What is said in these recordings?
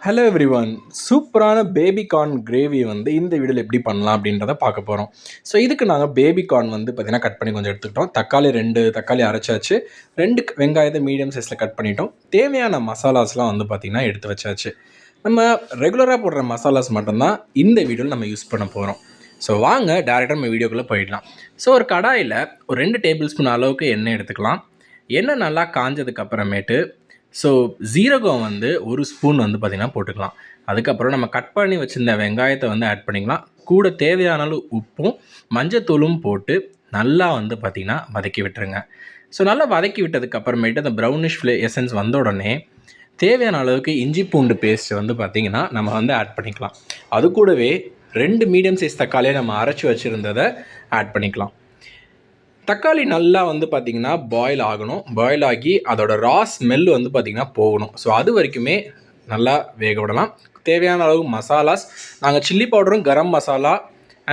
Hello everyone. சூப்பரான baby corn gravy வந்து இந்த வீடியோவில் எப்படி பண்ணலாம் அப்படின்றத பார்க்க போகிறோம். ஸோ இதுக்கு நாங்கள் பேபி கார்ன் வந்து பார்த்திங்கன்னா கட் பண்ணி கொஞ்சம் எடுத்துக்கிட்டோம். தக்காளி 2 தக்காளி அரைச்சாச்சு. 2 வெங்காயத்தை மீடியம் சைஸில் கட் பண்ணிட்டோம். தேவையான மசாலாஸ்லாம் வந்து பார்த்திங்கன்னா எடுத்து வச்சாச்சு. நம்ம ரெகுலராக போடுற மசாலாஸ் மட்டும்தான் இந்த வீடியோவில் நம்ம யூஸ் பண்ண போகிறோம். ஸோ வாங்க டேரெக்டாக நம்ம வீடியோக்குள்ளே போயிடலாம். ஸோ ஒரு கடாயில் ஒரு 2 டேபிள் ஸ்பூன் அளவுக்கு எண்ணெய் எடுத்துக்கலாம். எண்ணெய் நல்லா காஞ்சதுக்கு அப்புறமேட்டு ஸோ ஜீரகம் வந்து 1 ஸ்பூன் வந்து பார்த்திங்கன்னா போட்டுக்கலாம். அதுக்கப்புறம் நம்ம கட் பண்ணி வச்சுருந்த வெங்காயத்தை வந்து ஆட் பண்ணிக்கலாம். கூட தேவையான அளவு உப்பும் மஞ்சத்தூளும் போட்டு நல்லா வந்து பார்த்திங்கன்னா வதக்கி விட்டுருங்க. ஸோ நல்லா வதக்கி விட்டதுக்கு அப்புறமேட்டு அந்த ப்ரௌனிஷ் எசன்ஸ் வந்த உடனே தேவையான அளவுக்கு இஞ்சி பூண்டு பேஸ்ட் வந்து பார்த்திங்கன்னா நம்ம வந்து ஆட் பண்ணிக்கலாம். அது கூடவே 2 மீடியம் சைஸ் தக்காளியை நம்ம அரைச்சி வச்சுருந்ததை ஆட் பண்ணிக்கலாம். தக்காளி நல்லா வந்து பார்த்திங்கன்னா பாயில் ஆகணும். பாயில் ஆகி அதோட ஸ்மெல் வந்து பார்த்திங்கன்னா போகணும். ஸோ அது வரைக்குமே நல்லா வேக விடலாம். தேவையான அளவு மசாலாஸ் நாங்கள் சில்லி பவுடரும் கரம் மசாலா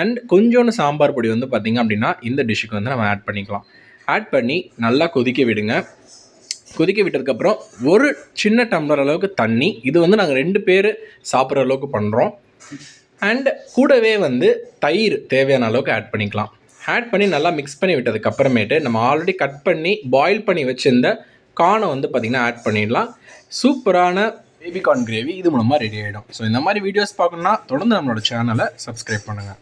அண்ட் கொஞ்சோண்டு சாம்பார் பொடி வந்து பார்த்திங்க அப்படின்னா இந்த டிஷ்ஷுக்கு வந்து நம்ம ஆட் பண்ணிக்கலாம். ஆட் பண்ணி நல்லா கொதிக்க விடுங்க. கொதிக்க விட்டதுக்கப்புறம் ஒரு சின்ன டம்ளர் அளவுக்கு தண்ணி, இது வந்து நாங்கள் 2 பேர் சாப்பிட்ற அளவுக்கு பண்ணுறோம். அண்ட் கூடவே வந்து தயிர் தேவையான அளவுக்கு ஆட் பண்ணிக்கலாம். ஆட் பண்ணி நல்லா மிக்ஸ் பண்ணி விட்டதுக்கப்புறமேட்டு நம்ம ஆல்ரெடி கட் பண்ணி பாயில் பண்ணி வச்சுருந்த கார்னை வந்து பார்த்திங்கன்னா ஆட் பண்ணிடலாம். சூப்பரான பேபி கார்ன் கிரேவி இது மூலமாக ரெடி ஆகிடும். ஸோ இந்த மாதிரி வீடியோஸ் பார்க்கணுன்னா தொடர்ந்து நம்மளோட சேனலை சப்ஸ்கிரைப் பண்ணுங்கள்.